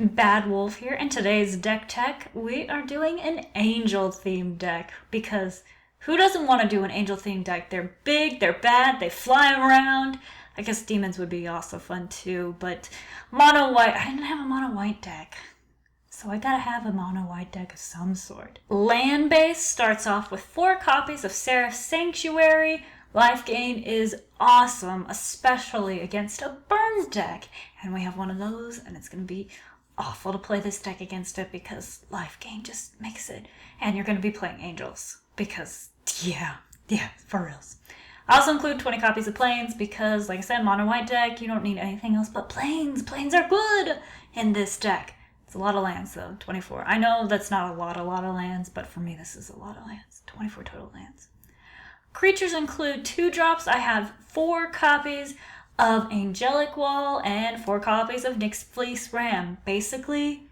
Bad Wolf here, and today's deck tech, we are doing an angel themed deck because who doesn't want to do an angel themed deck? They're big, they're bad, they fly around. I guess demons would be also fun too, but mono white, I didn't have a mono white deck. So I gotta have a mono white deck of some sort. Land base starts off with 4 copies of Seraph Sanctuary. Life gain is awesome, especially against a burn deck. And we have one of those, and it's gonna be awful to play this deck against it because life gain just makes it. And you're going to be playing angels because, yeah, for reals. I also include 20 copies of planes because, like I said, mono white deck, you don't need anything else but planes. Planes are good in this deck. It's a lot of lands though, 24. I know that's not a lot of lands, but for me this is a lot of lands. 24 total lands. Creatures include 2 drops. I have 4 copies of Angelic Wall and 4 copies of Nyx Fleece Ram. Basically,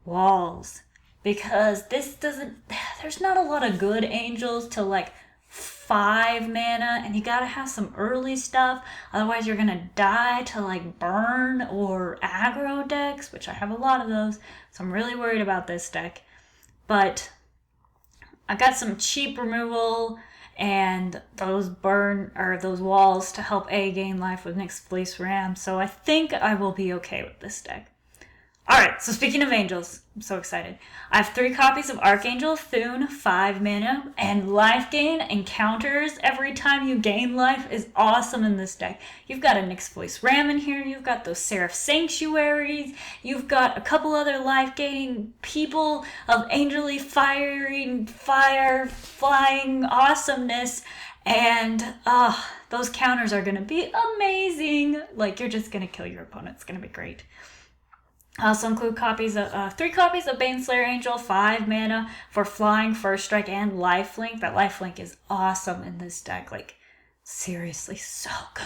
walls. Because there's not a lot of good angels till like 5 mana, and you gotta have some early stuff, otherwise you're gonna die to like burn or aggro decks, which I have a lot of those, so I'm really worried about this deck. But I got some cheap removal and those walls to help gain life with Nyx Fleece Ram, so I think I will be okay with this deck. Alright, so speaking of angels, I'm so excited. I have 3 copies of Archangel Thune, 5 mana, and life gain encounters every time you gain life is awesome in this deck. You've got a Nyx Fleece Ram in here, you've got those Seraph Sanctuaries, you've got a couple other life gaining people of angelly fire, flying awesomeness, and those counters are going to be amazing. Like, you're just going to kill your opponent. It's going to be great. I also include 3 copies of Baneslayer Angel, 5 mana for flying, first strike, and lifelink. That lifelink is awesome in this deck. Like, seriously, so good.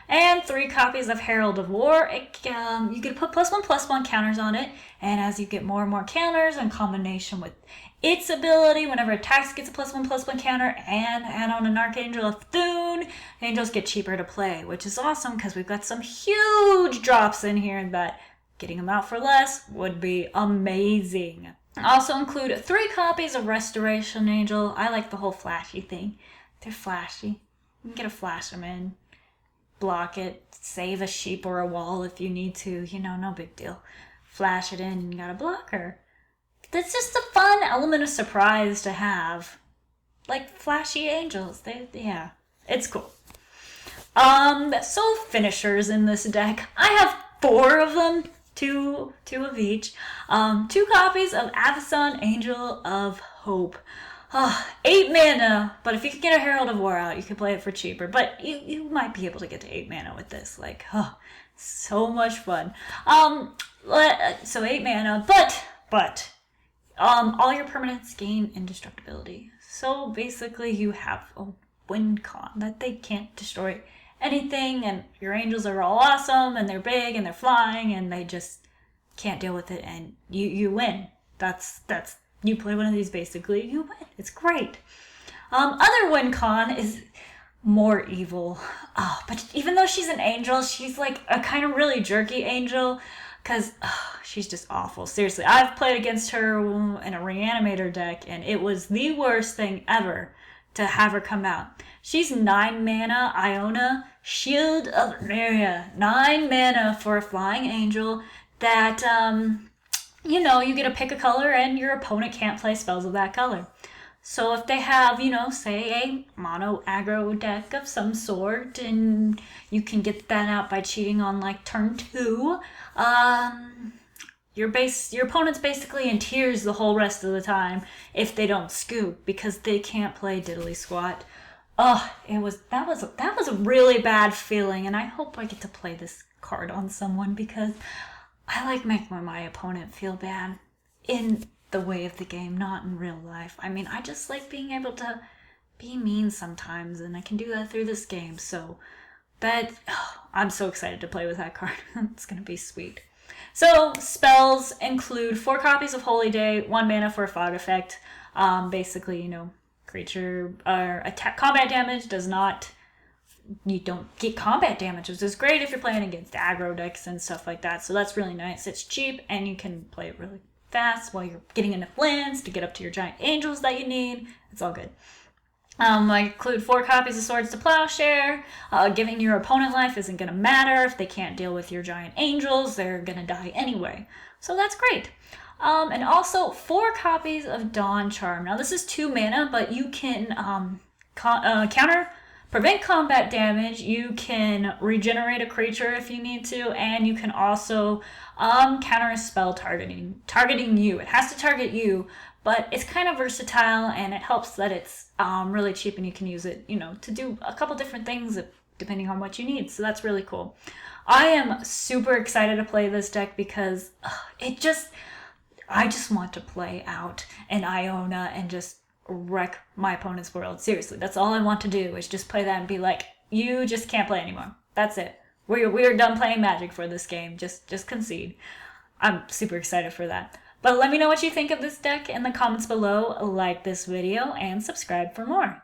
And 3 copies of Herald of War. You can put +1/+1 counters on it, and as you get more and more counters in combination with its ability, whenever it attacks, gets a +1/+1 counter, and add on an Archangel of Thune, angels get cheaper to play, which is awesome because we've got some huge drops in here that getting them out for less would be amazing. I also include 3 copies of Restoration Angel. I like the whole flashy thing. They're flashy. You can get a flash them in, block it, save a sheep or a wall if you need to. No big deal. Flash it in and you got a blocker. That's just a fun element of surprise to have. Like flashy angels. It's cool. So finishers in this deck. I have 4 of them. Two of each. 2 copies of Avacyn, Angel of Hope. 8 mana, but if you can get a Herald of War out, you can play it for cheaper. But you might be able to get to 8 mana with this. Like, so much fun. So 8 mana, but all your permanents gain indestructibility. So basically, you have a win con that they can't destroy anything, and your angels are all awesome, and they're big, and they're flying, and they just can't deal with it, and you win. That's you play one of these, basically, you win. It's great. Other win con is more evil. But even though she's an angel, she's like a kind of really jerky angel, because she's just awful. Seriously, I've played against her in a Reanimator deck, and it was the worst thing ever to have her come out. She's 9 mana, Iona, Shield of Neria. 9 mana for a flying angel that, you get to pick a color and your opponent can't play spells of that color. So if they have, say a mono aggro deck of some sort, and you can get that out by cheating on like turn 2, your opponent's basically in tears the whole rest of the time if they don't scoop because they can't play diddly squat. That was a really bad feeling, and I hope I get to play this card on someone because I like making my opponent feel bad in the way of the game, not in real life. I mean, I just like being able to be mean sometimes, and I can do that through this game. So I'm so excited to play with that card. It's gonna be sweet. So spells include 4 copies of Holy Day, 1 mana for a fog effect. Basically, creature or attack combat damage does not you don't get combat damage, which is great if you're playing against aggro decks and stuff like that. So that's really nice. It's cheap and you can play it really fast while you're getting enough lands to get up to your giant angels that you need. It's all good. I include 4 copies of Swords to Plowshare. Giving your opponent life isn't going to matter. If they can't deal with your giant angels, they're going to die anyway. So that's great. And also 4 copies of Dawn Charm. Now this is 2 mana, but you can prevent combat damage. You can regenerate a creature if you need to, and you can also counter a spell targeting you. It has to target you, but it's kind of versatile, and it helps that it's really cheap and you can use it, to do a couple different things depending on what you need. So that's really cool. I am super excited to play this deck because I just want to play out an Iona and just wreck my opponent's world. Seriously, that's all I want to do is just play that and be like, you just can't play anymore. That's it. We're done playing Magic for this game. Just concede. I'm super excited for that. But let me know what you think of this deck in the comments below, like this video, and subscribe for more.